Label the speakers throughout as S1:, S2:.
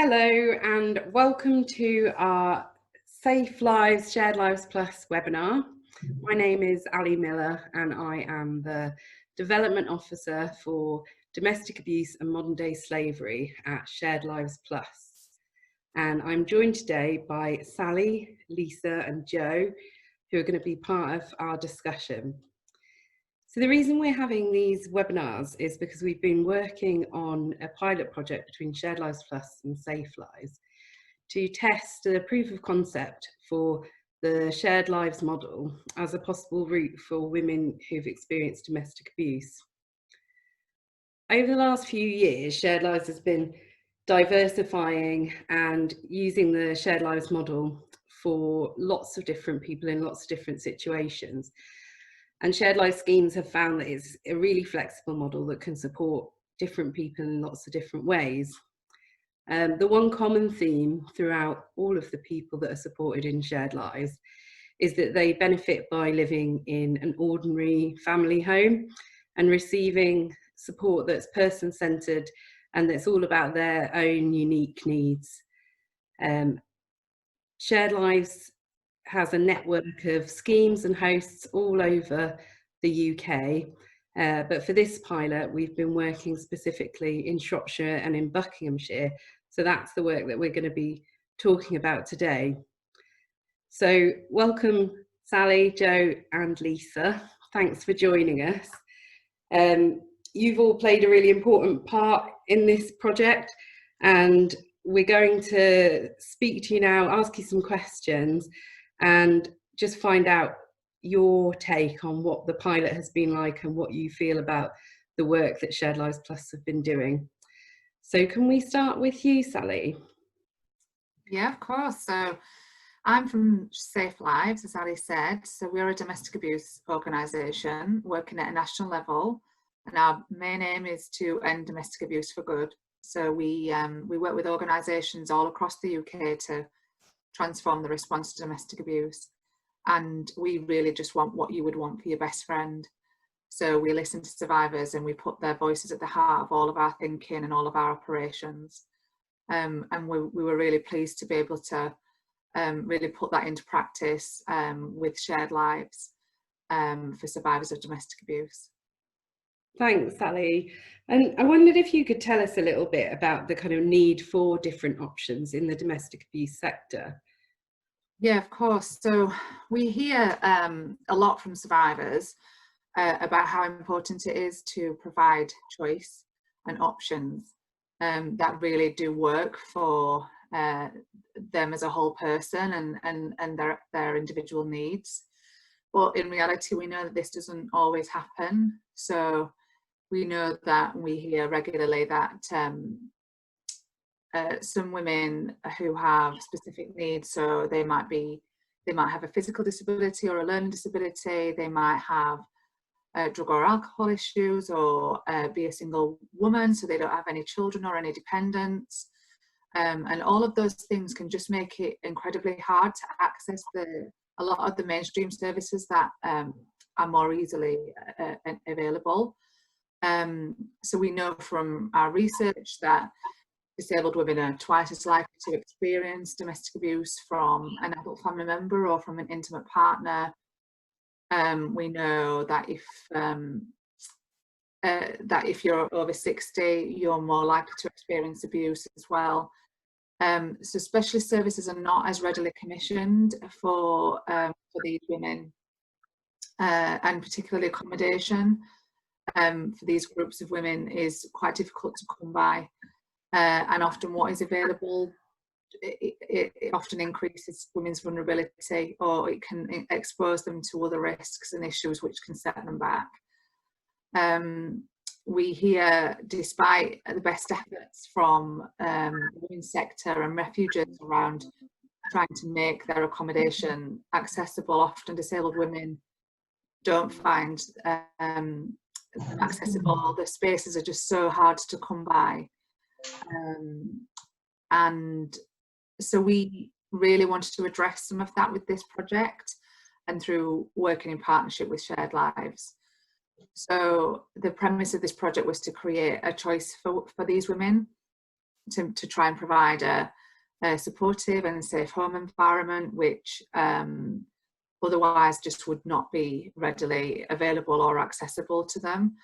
S1: Hello and welcome to our Safe Lives, Shared Lives Plus webinar. My name is Ali Miller and I am the Development Officer for Domestic Abuse and Modern Day Slavery at Shared Lives Plus. And I'm joined today by Sally, Lisa and Joe, who are going to be part of our discussion. So the reason we're having these webinars is because we've been working on a pilot project between Shared Lives Plus and Safe Lives to test the proof of concept for the Shared Lives model as a possible route for women who've experienced domestic abuse. Over the last few years, Shared Lives has been diversifying and using the Shared Lives model for lots of different people in lots of different situations. And Shared Lives schemes have found that it's a really flexible model that can support different people in lots of different ways. The one common theme throughout all of the people that are supported in Shared Lives is that they benefit by living in an ordinary family home and receiving support that's person-centred and that's all about their own unique needs. Shared Lives has a network of schemes and hosts all over the UK. But for this pilot, we've been working specifically in Shropshire and in Buckinghamshire. So that's the work that we're going to be talking about today. So welcome, Sally, Joe and Lisa. Thanks for joining us. You've all played a really important part in this project, and we're going to speak to you now, ask you some questions and just find out your take on what the pilot has been like and what you feel about the work that Shared Lives Plus have been doing. So can we start with you, Sally?
S2: Yeah, of course. So I'm from Safe Lives, as Ali said. So we're a domestic abuse organisation working at a national level, and our main aim is to end domestic abuse for good. So we work with organisations all across the UK to transform the response to domestic abuse, and we really just want what you would want for your best friend. So we listen to survivors and we put their voices at the heart of all of our thinking and all of our operations, and we were really pleased to be able to really put that into practice with Shared Lives for survivors of domestic abuse.
S1: Thanks, Sally. And I wondered if you could tell us a little bit about the kind of need for different options in the domestic abuse sector.
S2: Yeah, of course. So we hear a lot from survivors about how important it is to provide choice and options that really do work for them as a whole person and their individual needs. But in reality, we know that this doesn't always happen. So we know that we hear regularly that some women who have specific needs, so they might have a physical disability or a learning disability, they might have drug or alcohol issues, or be a single woman, so they don't have any children or any dependents. And all of those things can just make it incredibly hard to access a lot of the mainstream services that are more easily available. So we know from our research that disabled women are twice as likely to experience domestic abuse from an adult family member or from an intimate partner. We know that if you're over 60, you're more likely to experience abuse as well. So specialist services are not as readily commissioned for these women, and particularly accommodation for these groups of women is quite difficult to come by, and often what is available, it often increases women's vulnerability, or it can expose them to other risks and issues which can set them back. We hear, despite the best efforts from the women's sector and refuges around trying to make their accommodation accessible, often disabled women don't find them accessible. The spaces are just so hard to come by. And so we really wanted to address some of that with this project and through working in partnership with Shared Lives. So the premise of this project was to create a choice for these women to try and provide a supportive and safe home environment, which otherwise just would not be readily available or accessible to them,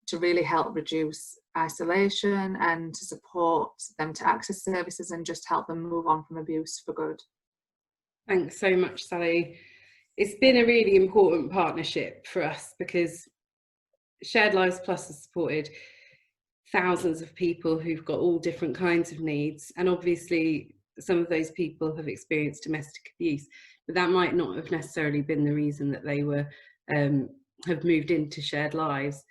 S2: to really help reduce isolation and to support them to access services and just help them move on from abuse for good.
S1: Thanks so much, Sally. It's been a really important partnership for us because Shared Lives Plus has supported thousands of people who've got all different kinds of needs, and obviously some of those people have experienced domestic abuse, but that might not have necessarily been the reason that they were have moved into Shared Lives.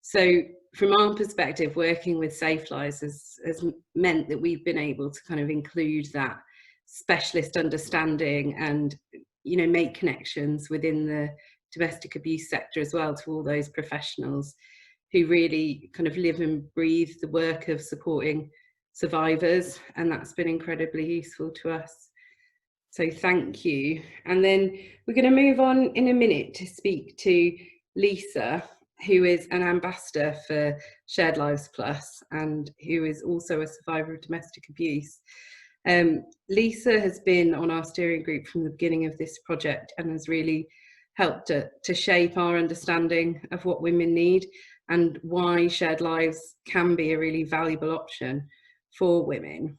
S1: So from our perspective, working with Safe Lives has meant that we've been able to kind of include that specialist understanding and, you know, make connections within the domestic abuse sector as well to all those professionals who really kind of live and breathe the work of supporting survivors, and that's been incredibly useful to us. So thank you. And then we're going to move on in a minute to speak to Lisa, who is an ambassador for Shared Lives Plus and who is also a survivor of domestic abuse. Lisa has been on our steering group from the beginning of this project and has really helped to shape our understanding of what women need and why Shared Lives can be a really valuable option for women.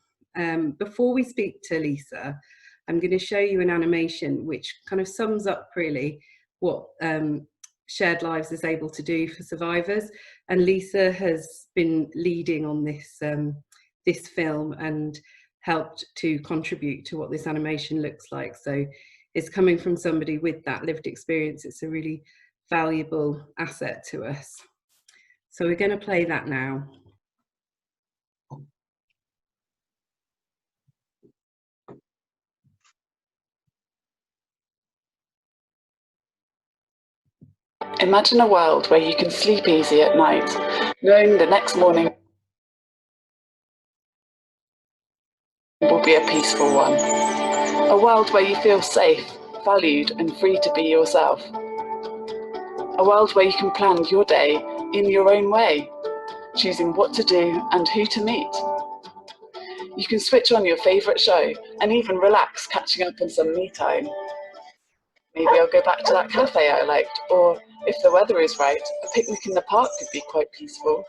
S1: Before we speak to Lisa, I'm going to show you an animation which kind of sums up really what Shared Lives is able to do for survivors, and Lisa has been leading on this this film and helped to contribute to what this animation looks like. So it's coming from somebody with that lived experience. It's a really valuable asset to us. So we're going to play that now.
S3: Imagine a world where you can sleep easy at night, knowing the next morning will be a peaceful one. A world where you feel safe, valued, and free to be yourself. A world where you can plan your day in your own way, choosing what to do and who to meet. You can switch on your favourite show and even relax catching up on some me time. Maybe I'll go back to that cafe I liked, or if the weather is right, a picnic in the park could be quite peaceful.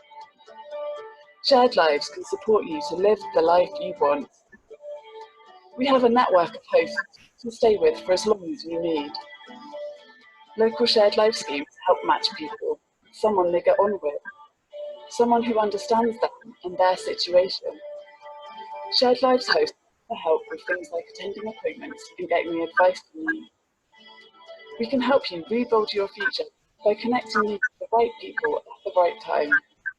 S3: Shared Lives can support you to live the life you want. We have a network of hosts to stay with for as long as you need. Local Shared Lives schemes help match people, someone they get on with, someone who understands them and their situation. Shared Lives hosts help with things like attending appointments and getting the advice you need. We can help you rebuild your future by connecting you to the right people at the right time,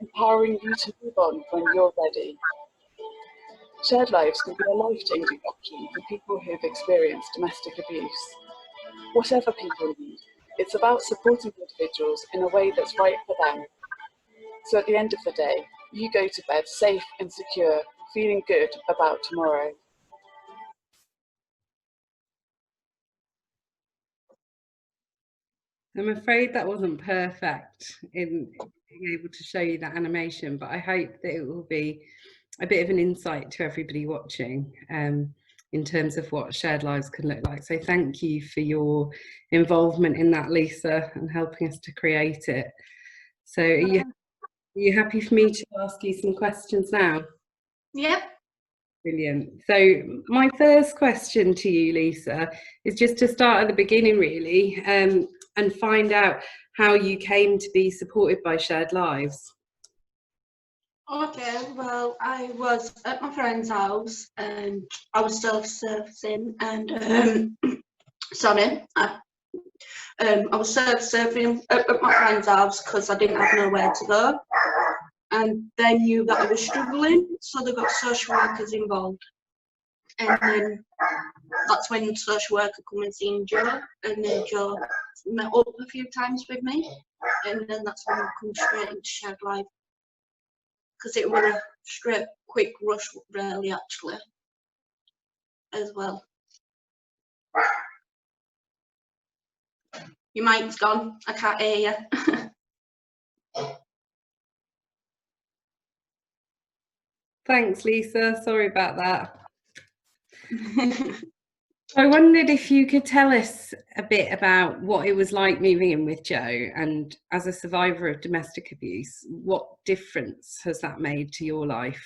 S3: empowering you to move on when you're ready. Shared Lives can be a life-changing option for people who've experienced domestic abuse. Whatever people need, it's about supporting individuals in a way that's right for them. So at the end of the day, you go to bed safe and secure, feeling good about tomorrow.
S1: I'm afraid that wasn't perfect in being able to show you that animation, but I hope that it will be a bit of an insight to everybody watching in terms of what Shared Lives can look like. So thank you for your involvement in that, Lisa, and helping us to create it. So are you happy for me to ask you some questions now?
S4: Yep.
S1: Brilliant. So my first question to you, Lisa, is just to start at the beginning really, and find out how you came to be supported by Shared Lives.
S4: Okay, well, I was at my friend's house and I was self-servicing and sorry, I was self-serving at my friend's house because I didn't have nowhere to go, and they knew that I was struggling, so they got social workers involved, and then that's when the social worker come and seen Joe, and then Joe met up a few times with me, and then that's when I come straight into Shared Life, because it was a straight quick rush really actually as well. Your mic's gone, I can't hear you.
S1: Thanks, Lisa. Sorry about that. I wondered if you could tell us a bit about what it was like moving in with Joe, and as a survivor of domestic abuse, what difference has that made to your life?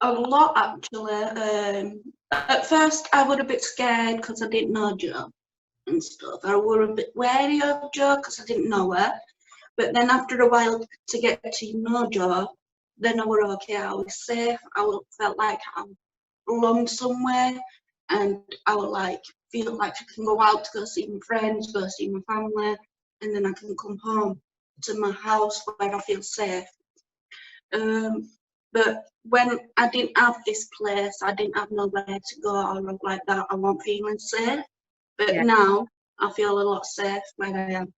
S4: A lot, actually. At first, I was a bit scared because I didn't know Joe and stuff. I was a bit wary of Joe because I didn't know her. But then after a while to get to know Joe, then I was okay. I was safe. Felt like I belonged somewhere, and I would like feel like I can go out to go see my friends, go see my family, and then I can come home to my house where I feel safe. But when I didn't have this place, I didn't have nowhere to go or like that, I wasn't feeling safe. But
S1: Yeah.
S4: now I feel a lot safe where I am.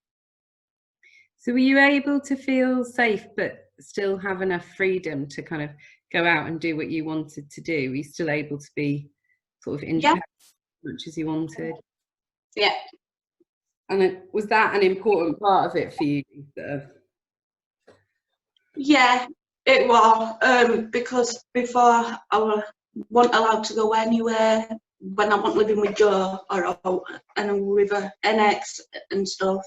S1: So were you able to feel safe but still have enough freedom to kind of go out and do what you wanted to do? Were you still able to be sort of independent as much as you wanted?
S4: Yeah.
S1: And was that an important part of it for you, Lisa?
S4: Yeah, it was. Because before I wasn't allowed to go anywhere when I wasn't living with Joe and with an ex and stuff.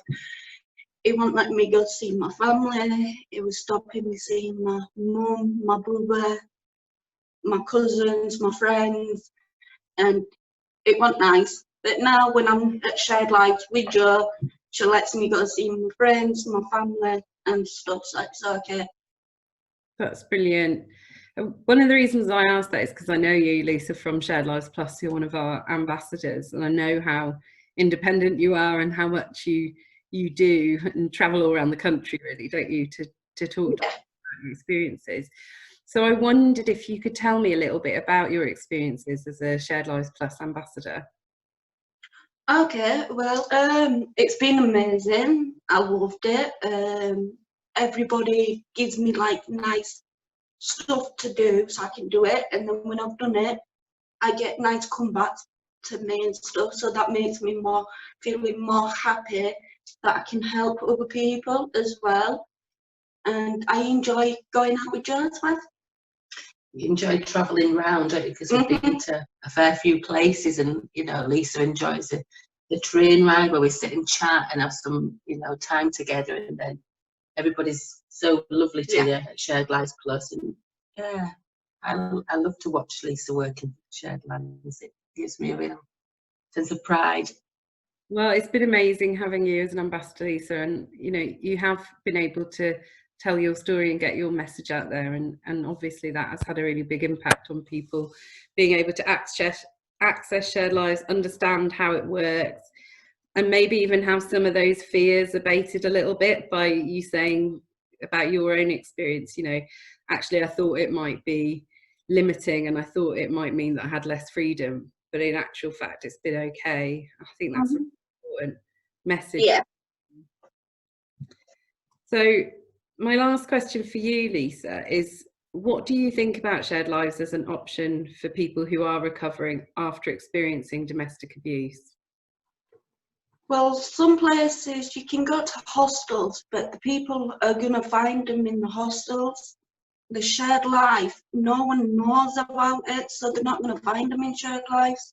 S4: It won't let me go see my family. It was stopping me seeing my mum, my brother, my cousins, my friends, and it wasn't nice. But now when I'm at Shared Lives with Joe, she lets me go see my friends, my family and stuff, so it's okay.
S1: That's brilliant. One of the reasons I asked that is because I know you, Lisa, from Shared Lives Plus. You're one of our ambassadors, and I know how independent you are and how much you do and travel all around the country, really, don't you, to talk about your experiences. So I wondered if you could tell me a little bit about your experiences as a Shared Lives Plus ambassador.
S4: Okay, well, it's been amazing. I loved it. Everybody gives me like nice stuff to do so I can do it, and then when I've done it, I get nice comebacks to me and stuff, so that makes me feeling more happy that I can help other people as well. And I enjoy going out with Joe as well.
S5: You enjoy travelling around, don't you? Because we've been to a fair few places, and you know, Lisa enjoys the train ride where we sit and chat and have some, you know, time together, and then everybody's so lovely to you at Shared Lives Plus. And yeah, I love to watch Lisa working at Shared Lives. It gives me a real sense of pride.
S1: Well, it's been amazing having you as an ambassador, Lisa, and you know, you have been able to tell your story and get your message out there, and obviously that has had a really big impact on people being able to access Shared Lives, understand how it works, and maybe even have some of those fears abated a little bit by you saying about your own experience. You know, actually I thought it might be limiting and I thought it might mean that I had less freedom, but in actual fact it's been okay. I think that's an important message.
S4: Yeah.
S1: So my last question for you, Lisa, is what do you think about Shared Lives as an option for people who are recovering after experiencing domestic abuse?
S4: Well, some places you can go to hostels, but the people are going to find them in the hostels. The Shared Life, no one knows about it, so they're not going to find them in Shared Lives.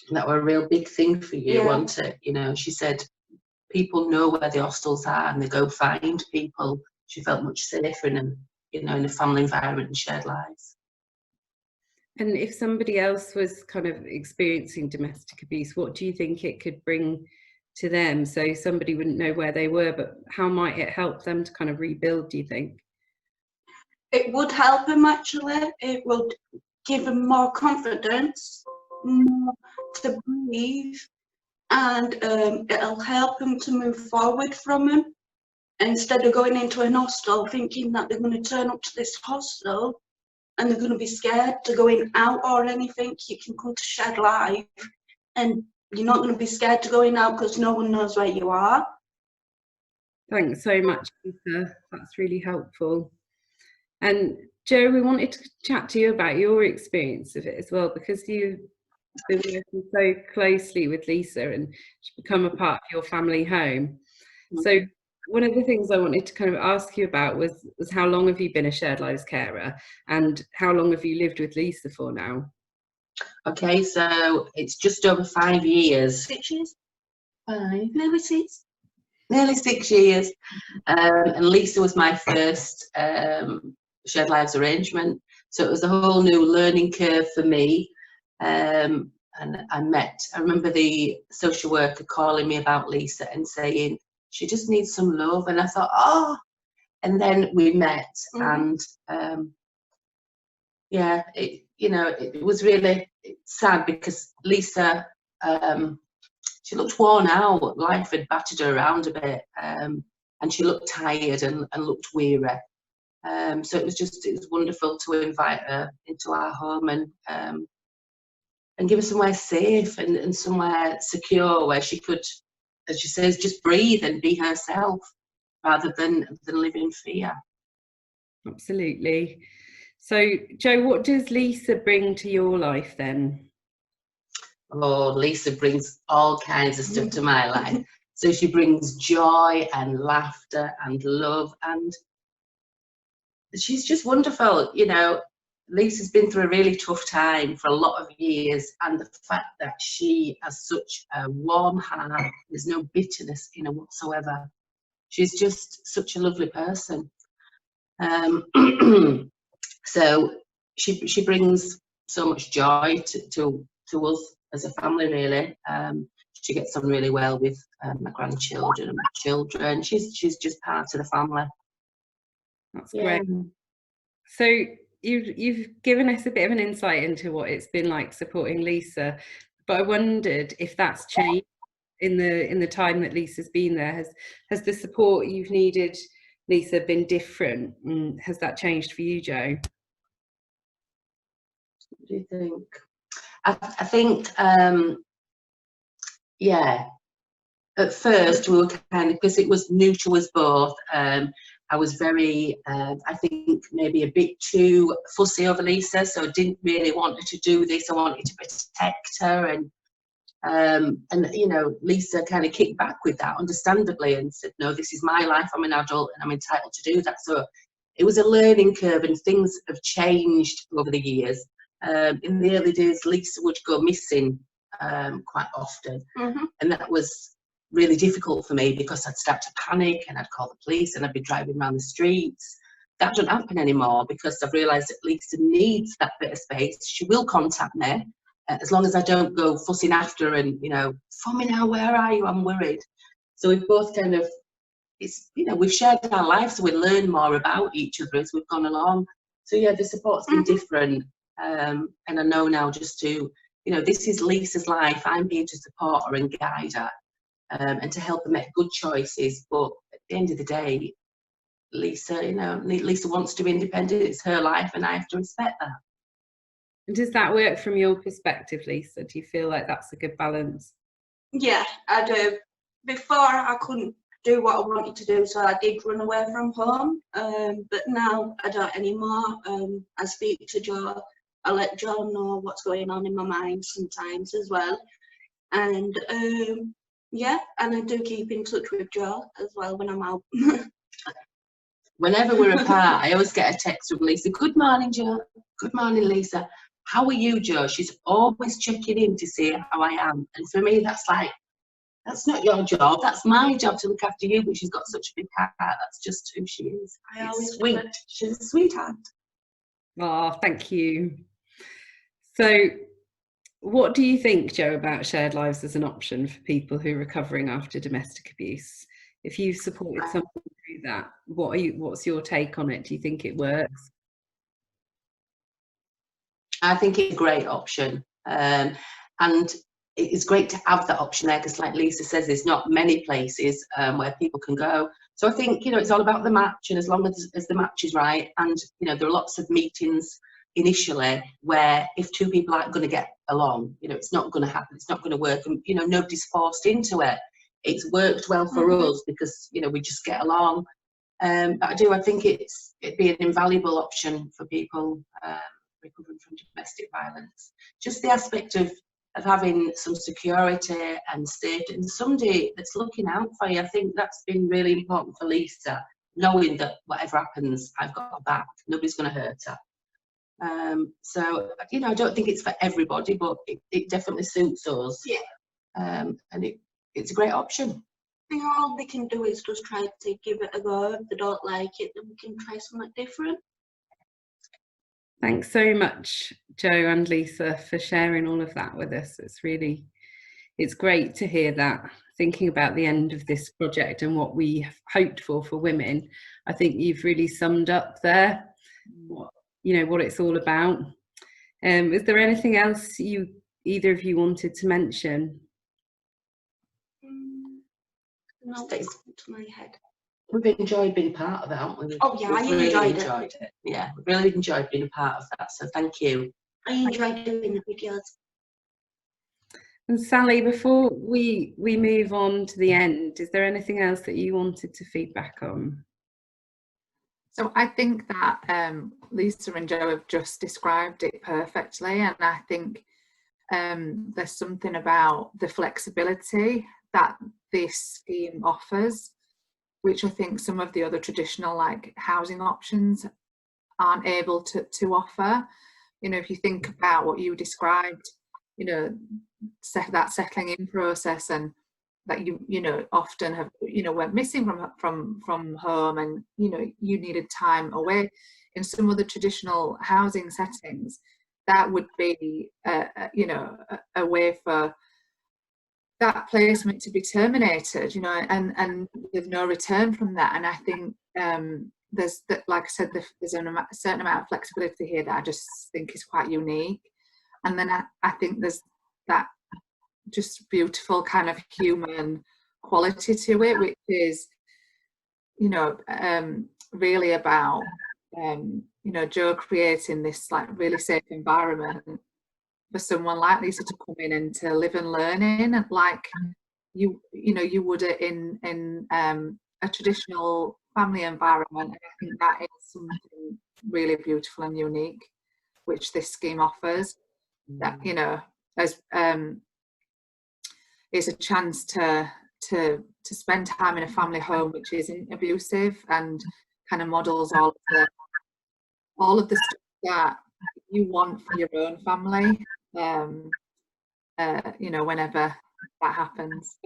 S5: And that were a real big thing for you, wasn't it? You know, she said people know where the hostels are and they go find people. She felt much safer in a family environment and Shared Lives.
S1: And if somebody else was kind of experiencing domestic abuse, what do you think it could bring to them? So somebody wouldn't know where they were, but how might it help them to kind of rebuild, do you think?
S4: It would help them, actually. It would give them more confidence, more to breathe, and it'll help them to move forward from them. Instead of going into an hostel thinking that they're going to turn up to this hostel and they're going to be scared to going out or anything, you can come to Shared Life and you're not going to be scared to going out because no one knows where you are.
S1: Thanks so much, Lisa. That's really helpful. And Joe, we wanted to chat to you about your experience of it as well, because you've been working so closely with Lisa and she's become a part of your family home. So one of the things I wanted to kind of ask you about was how long have you been a Shared Lives carer, and how long have you lived with Lisa for now?
S5: Okay, so it's just over 5 years.
S4: 6 years.
S5: 5, nearly 6. Nearly 6 years. And Lisa was my first Shared Lives arrangement. So it was a whole new learning curve for me. And I remember the social worker calling me about Lisa and saying, she just needs some love. And I thought, oh, and then we met. And yeah, it was really sad because Lisa, she looked worn out. Life had battered her around a bit, and she looked tired and looked weary. So it was wonderful to invite her into our home and give her somewhere safe and somewhere secure where she could, as she says, just breathe and be herself rather than live in fear.
S1: Absolutely. So, Jo, what does Lisa bring to your life then?
S5: Oh, Lisa brings all kinds of stuff to my life. So she brings joy and laughter and love, and she's just wonderful. Lisa's been through a really tough time for a lot of years, and the fact that she has such a warm heart, there's no bitterness in her whatsoever. She's just such a lovely person. So she brings so much joy to us as a family, really. She gets on really well with my grandchildren and my children. She's just part of the family.
S1: That's great. So you've given us a bit of an insight into what it's been like supporting Lisa, but I wondered if that's changed in the time that Lisa's been there. Has the support you've needed, Lisa, been different? And has that changed for you, Jo?
S5: What do you think? I think, yeah, at first we were kind of, because it was new to us both, I was very, I think maybe a bit too fussy over Lisa, so I didn't really want her to do this. I wanted to protect her, and Lisa kind of kicked back with that, understandably, and said, no, this is my life, I'm an adult and I'm entitled to do that. So it was a learning curve, and things have changed over the years. In the early days, Lisa would go missing quite often, and that was really difficult for me because I'd start to panic and I'd call the police and I'd be driving around the streets. That doesn't happen anymore because I've realised that Lisa needs that bit of space. She will contact me as long as I don't go fussing after her and, for me now, where are you? I'm worried. So we've both kind of, we've shared our lives, so we learn more about each other as we've gone along. So yeah, the support's been different. And I know now just to, this is Lisa's life. I'm here to support her and guide her. And to help her make good choices, but at the end of the day, Lisa wants to be independent. It's her life, and I have to respect that.
S1: And does that work from your perspective, Lisa? Do you feel like that's a good balance?
S4: Yeah, I do. Before, I couldn't do what I wanted to do, so I did run away from home. But now I don't anymore. I speak to Jo. I let Jo know what's going on in my mind sometimes as well, and yeah, and I do keep in touch with Jo as well when I'm out.
S5: Whenever we're apart, I always get a text from Lisa. Good morning, Jo. Good morning, Lisa. How are you, Jo? She's always checking in to see how I am. And for me, that's that's not your job. That's my job to look after you, but she's got such a big heart. That's just who she is. It's sweet. She's a sweetheart.
S1: Oh, thank you. So, what do you think, Jo, about shared lives as an option for people who are recovering after domestic abuse? If you've supported someone through that, what's your take on it? Do you think it works?
S5: I think it's a great option. And it's great to have that option there because, like Lisa says, there's not many places where people can go. So I think, it's all about the match, and as long as the match is right, and, there are lots of meetings initially where if two people aren't going to get along, it's not going to happen, it's not going to work, and nobody's forced into it. It's worked well for us because we just get along. But I think it'd be an invaluable option for people recovering from domestic violence. Just the aspect of of having some security and safety and somebody that's looking out for you. I think that's been really important for Lisa, knowing that whatever happens, I've got her back. Nobody's going to hurt her. So, you know, I don't think it's for everybody, but it definitely suits us.
S4: Yeah.
S5: And it's a great option.
S4: I think all they can do is just try to give it a go. If they don't like it, then we can try something different.
S1: Thanks so much, Jo and Lisa, for sharing all of that with us. It's great to hear that. Thinking about the end of this project and what we have hoped for women, I think you've really summed up there what it's all about. Is there anything else either of you wanted to mention?
S4: No, that's to my head.
S5: We've enjoyed being part of it, haven't we?
S4: Oh yeah,
S5: We've
S4: I
S5: really
S4: enjoyed it.
S5: Yeah, we really enjoyed being a part of that. So thank you.
S4: I enjoyed doing the videos.
S1: And Sally, before we move on to the end, is there anything else that you wanted to feedback on?
S2: So I think that Lisa and Jo have just described it perfectly, and I think there's something about the flexibility that this scheme offers, which I think some of the other traditional like housing options aren't able to offer. You know, if you think about what you described, you know, that settling in process, and that you know often have, you know, went missing from home, and you know you needed time away. In some of the traditional housing settings, that would be you know a way for that placement to be terminated, you know, and with no return from that. And I think there's that, like I said, there's a certain amount of flexibility here that I just think is quite unique. And then I think there's that just beautiful kind of human quality to it, which is, you know, really about you know, Jo creating this like really safe environment for someone like Lisa to come in and to live and learn in, and like you know you would in a traditional family environment. And I think that is something really beautiful and unique which this scheme offers, that, you know, as it's a chance to spend time in a family home which isn't abusive, and kind of models all of the stuff that you want for your own family, you know, whenever that happens.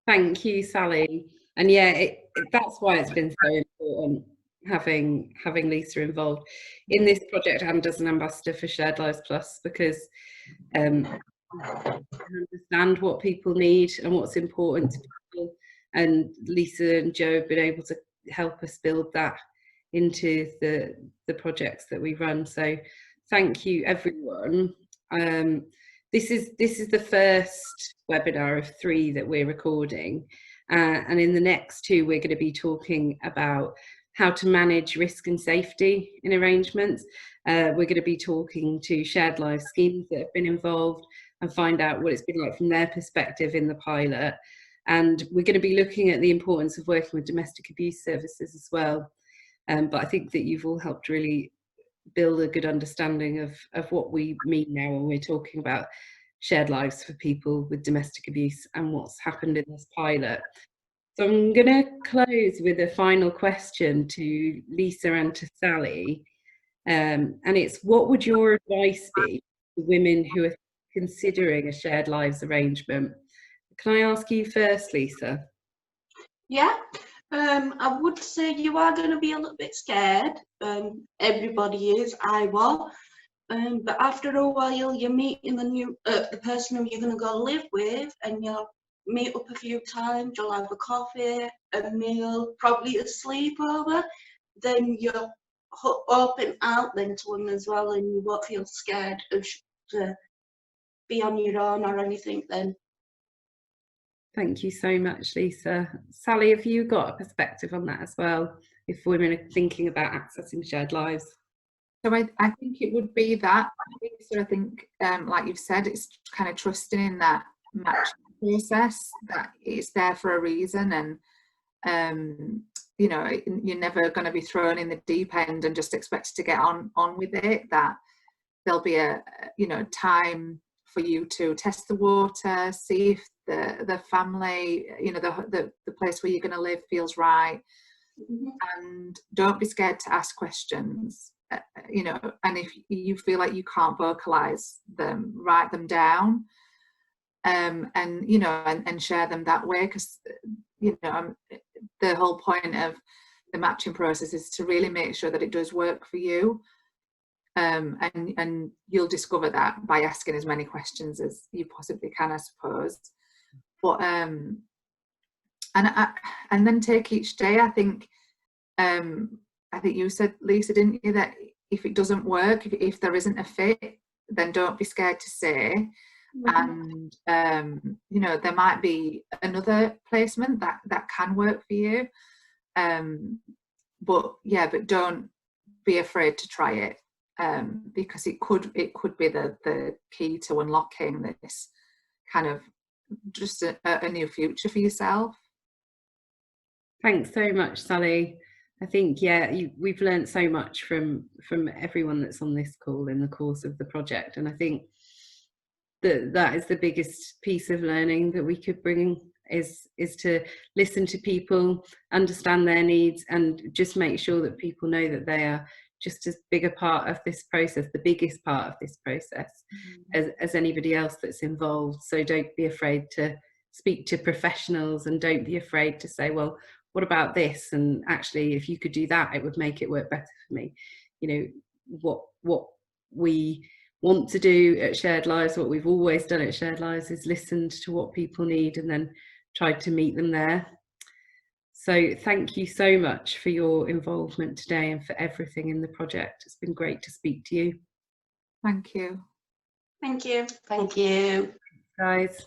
S1: Thank you, Sally. And yeah, that's why it's been so important having Lisa involved in this project and as an ambassador for Shared Lives Plus, because I understand what people need and what's important to people, and Lisa and Jo have been able to help us build that into the projects that we run. So thank you, everyone. This is the first webinar of 3 that we're recording, and in the next 2 we're going to be talking about how to manage risk and safety in arrangements. We're going to be talking to Shared Lives schemes that have been involved and find out what it's been like from their perspective in the pilot. And we're going to be looking at the importance of working with domestic abuse services as well. But I think that you've all helped really build a good understanding of what we mean now when we're talking about shared lives for people with domestic abuse and what's happened in this pilot. So I'm going to close with a final question to Lisa and to Sally. And it's, what would your advice be to women who are considering a shared lives arrangement? Can I ask you first, Lisa?
S4: Yeah, I would say you are going to be a little bit scared. Everybody is, I was. But after a while, you're meeting the person who you're going to go live with, and you'll meet up a few times, you'll have a coffee, a meal, probably a sleepover. Then you'll open out then to them as well, and you won't feel scared to be on your own or anything then.
S1: Thank you so much, Lisa. Sally, have you got a perspective on that as well, if women are thinking about accessing shared lives?
S2: So I think it would be that. So I think, like you've said, it's kind of trusting in that matching process, that it's there for a reason, and you know, you're never going to be thrown in the deep end and just expected to get on with it. That there'll be a, you know, time for you to test the water, see if the family, you know, the place where you're going to live feels right. And don't be scared to ask questions, you know, and if you feel like you can't vocalize them, write them down, and you know, and share them that way, because you know, the whole point of the matching process is to really make sure that it does work for you. And you'll discover that by asking as many questions as you possibly can, I suppose. But and then take each day. I think you said, Lisa, didn't you, that if it doesn't work, if there isn't a fit, then don't be scared to say. And you know, there might be another placement that can work for you. But don't be afraid to try it. Because it could be the key to unlocking this kind of just a new future for yourself.
S1: Thanks so much, Sally. I think we've learned so much from everyone that's on this call in the course of the project, and I think that is the biggest piece of learning that we could bring is to listen to people, understand their needs, and just make sure that people know that they are just as big a part of this process, the biggest part of this process, as anybody else that's involved. So don't be afraid to speak to professionals, and don't be afraid to say, well, what about this? And actually, if you could do that, it would make it work better for me. You know, what we want to do at Shared Lives, what we've always done at Shared Lives, is listened to what people need and then tried to meet them there. So thank you so much for your involvement today and for everything in the project. It's been great to speak to you.
S2: Thank you.
S4: Thank you.
S5: Thank you.
S1: Guys.